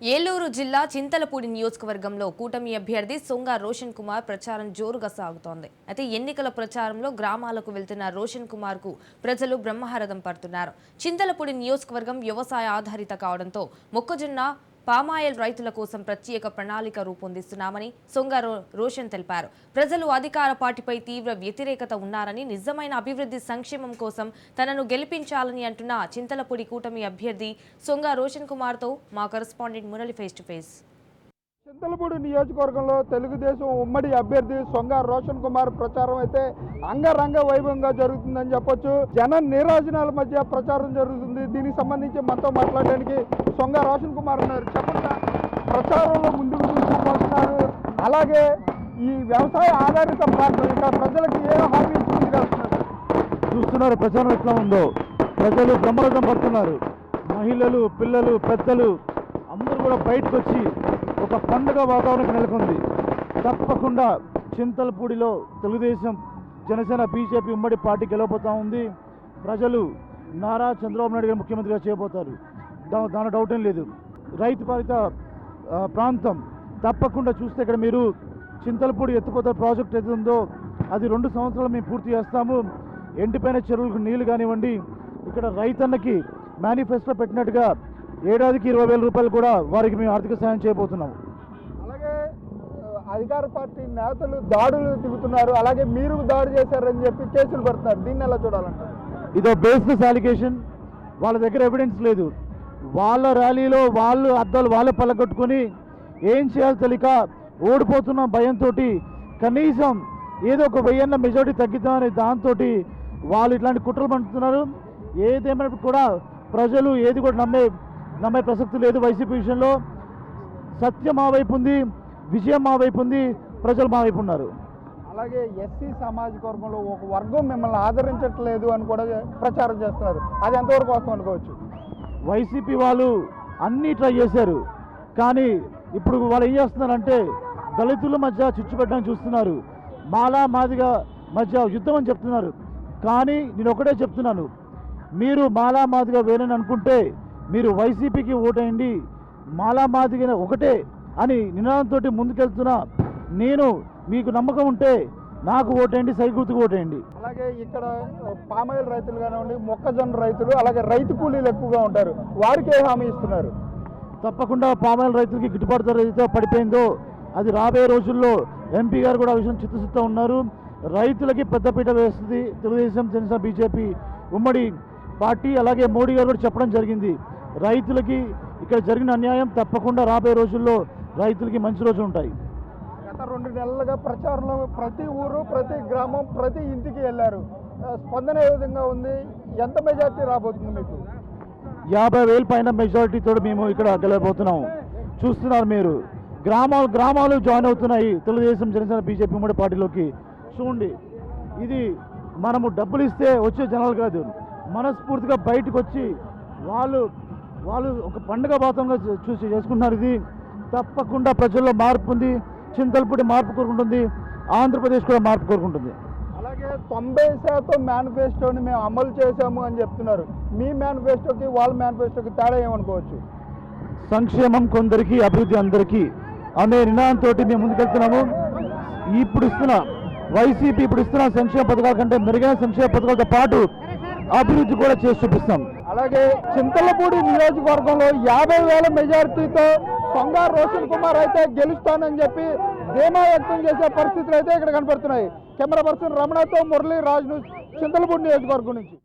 ఏలూరు జిల్లా చింతలపూడి నియోజకవర్గంలో కూటమి అభ్యర్థి సొంగ రోషన్ కుమార్ ప్రచారం జోరుగా సాగుతోంది. అయితే ఎన్నికల ప్రచారంలో గ్రామాలకు వెళ్తున్న రోషన్ కుమార్ కు ప్రజలు బ్రహ్మరథం పడుతున్నారు. చింతలపూడి నియోజకవర్గం వ్యవసాయ ఆధారిత కావడంతో మొక్కజొన్న పామాయిల్ రైతుల కోసం ప్రత్యేక ప్రణాళిక రూపొందిస్తున్నామని సొంగ రోషన్ తెలిపారు. ప్రజలు అధికార పార్టీపై తీవ్ర వ్యతిరేకత ఉన్నారని, నిజమైన అభివృద్ధి సంక్షేమం కోసం తనను గెలిపించాలని అంటున్న చింతలపూడి కూటమి అభ్యర్థి సొంగ రోషన్ కుమార్ తో మా correspondent Murali face to face. Chintalapudi నియోజకవర్గంలో తెలుగుదేశం ఉమ్మడి అభ్యర్థి సొంగ రోషన్ కుమార్ ప్రచారం అయితే అంగరంగ వైభవంగా జరుగుతుందని చెప్పొచ్చు. జన నీరాజనాల మధ్య ప్రచారం జరుగుతుంది. దీనికి సంబంధించి మనతో మాట్లాడడానికి సొంగ రోషన్ కుమార్ ఉన్నారు. చెప్పండి, ప్రచారంలో ముందుకు తీసుకుపోతున్నారు, అలాగే ఈ వ్యవసాయ ఆధారిత ప్రాంతం ఇంకా ప్రజలకు ఏ హామీ ఇచ్చుకుంటున్నారు? చూస్తున్నారు ప్రచారం ఎట్లా ఉందో. ప్రజలు బ్రహ్మరథం పడుతున్నారు. మహిళలు, పిల్లలు, పెద్దలు అందరూ కూడా బయటకు వచ్చి ఒక పండుగ వాతావరణం నెలకొంది. తప్పకుండా చింతలపూడిలో తెలుగుదేశం, జనసేన, బీజేపీ ఉమ్మడి పార్టీ గెలవబోతా ఉంది. ప్రజలు నారా చంద్రబాబు నాయుడు గారు ముఖ్యమంత్రిగా చేయబోతారు. దాని డౌట్ ఏం లేదు. రైతు పాలిత ప్రాంతం తప్పకుండా చూస్తే ఇక్కడ మీరు చింతలపూడి ఎత్తిపోతల ప్రాజెక్ట్ ఏది ఉందో అది 2 సంవత్సరాలు మేము పూర్తి చేస్తాము. ఎండిపోయిన చెరువులకు నీళ్లు కానివ్వండి, ఇక్కడ రైతన్నకి మేనిఫెస్టో పెట్టినట్టుగా ఏడాదికి 20,000 రూపాయలు కూడా వారికి మేము ఆర్థిక సాయం చేయబోతున్నాము. అలాగే అధికార పార్టీ నేతలు దాడులు దిగుతున్నారు, అలాగే మీరు దాడి చేశారని చెప్పి కేసులు పెడుతున్నారు. దీన్ని ఎలా చూడాలంటారు? ఇదో బేస్లెస్ అలిగేషన్. వాళ్ళ దగ్గర ఎవిడెన్స్ లేదు. వాళ్ళ ర్యాలీలో వాళ్ళు అద్దాలు వాళ్ళే పల్లగొట్టుకొని ఏం చేయాలో తెలియక ఓడిపోతున్న భయంతో కనీసం ఏదో ఒక 1000 మెజారిటీ తగ్గిద్దామని దాంతో వాళ్ళు ఇట్లాంటి కుట్రలు పండుతున్నారు. ఏదేమైనప్పుడు కూడా ప్రజలు ఏది కూడా నమ్మే ప్రసక్తి లేదు. వైసీపీ విషయంలో సత్యం మా వైపు ఉంది, విజయం మా వైపు ఉంది, ప్రజలు మా వైపు ఉన్నారు. అలాగే ఎస్సీ సామాజిక వర్గంలో ఒక వర్గం మిమ్మల్ని ఆదరించట్లేదు అని కూడా ప్రచారం చేస్తున్నారు. అది ఎంతవరకు వస్తాం అనుకోవచ్చు? వైసీపీ వాళ్ళు అన్నీ ట్రై చేశారు, కానీ ఇప్పుడు వాళ్ళు ఏం చేస్తున్నారంటే దళితుల మధ్య చిచ్చు పెట్టడానికి చూస్తున్నారు. మాలా మాదిగా మధ్య యుద్ధం అని చెప్తున్నారు. కానీ నేను ఒకటే చెప్తున్నాను, మీరు మాలా మాదిగా వేరేని అనుకుంటే మీరు వైసీపీకి ఓటేయండి. మాలా మాదిగా ఒకటే అని నినాదంతో ముందుకెళ్తున్నా నేను. మీకు నమ్మకం ఉంటే నాకు ఓటేయండి, సైగుర్తుకు ఓటేయండి. అలాగే ఇక్కడ పామాయిల్ రైతులు కానివ్వండి, మొక్కజొన్న రైతులు, అలాగే రైతు కూలీలు ఎక్కువగా ఉంటారు. వారికి ఏ హామీ ఇస్తున్నారు? తప్పకుండా పామాయిల్ రైతులకి గిట్టుబాటు ధర ఏదైతే పడిపోయిందో అది రాబోయే రోజుల్లో ఎంపీ గారు కూడా ఆ విషయం చిత్తశుద్ధితో ఉన్నారు. రైతులకి పెద్దపీట వేస్తుంది తెలుగుదేశం, జనసేన, బీజేపీ ఉమ్మడి పార్టీ. అలాగే మోడీ గారు కూడా చెప్పడం జరిగింది, రైతులకి ఇక్కడ జరిగిన అన్యాయం తప్పకుండా రాబోయే రోజుల్లో రైతులకి మంచి రోజులు ఉంటాయి. గత 2 నెలలుగా ప్రచారంలో ప్రతి ఊరు, ప్రతి గ్రామం, ప్రతి ఇంటికి వెళ్ళారు. స్పందన ఏ విధంగా ఉంది? ఎంత మెజార్టీ రాబోతుంది మీకు? 50,000 పైన మెజారిటీతో మేము ఇక్కడ గెలవబోతున్నాం. చూస్తున్నారు మీరు, గ్రామాలు జాయిన్ అవుతున్నాయి తెలుగుదేశం, జనసేన, బీజేపీ ఉమ్మడి పార్టీలోకి. చూడండి, ఇది మనము డబ్బులు ఇస్తే వచ్చే జనాలు కాదు, మనస్ఫూర్తిగా బయటకు వచ్చి వాళ్ళు ఒక పండుగ వాతావరణంగా చూసి చేసుకుంటున్నారు. ఇది తప్పకుండా ప్రజల్లో మార్పు ఉంది. చింతలపూడి మార్పు కోరుకుంటుంది, ఆంధ్రప్రదేశ్ కూడా మార్పు కోరుకుంటుంది. అలాగే 90% మేనిఫెస్టోని మేము అమలు చేశాము అని చెప్తున్నారు. మీ మేనిఫెస్టోకి వాళ్ళ మేనిఫెస్టోకి తేడా ఏమనుకోవచ్చు? సంక్షేమం కొందరికి, అభివృద్ధి అందరికీ అనే నినాదంతో మేము ముందుకెళ్తున్నాము. వైసీపీ ఇప్పుడు ఇస్తున్న సంక్షేమ పథకాల కంటే మెరుగైన సంక్షేమ పథకాలతో పాటు అభివృద్ధి కూడా చేసి చూపిస్తాం. అలాగే చింతలపూడి నియోజకవర్గంలో 50,000 మెజారిటీతో సొంగ రోషన్ కుమార్ అయితే గెలుస్తానని చెప్పి ధీమా వ్యక్తం చేసే పరిస్థితులు అయితే ఇక్కడ కనపడుతున్నాయి. కెమెరా పర్సన్ రమణతో మురళీ రాజు, చింతలపూడి నియోజకవర్గం నుంచి.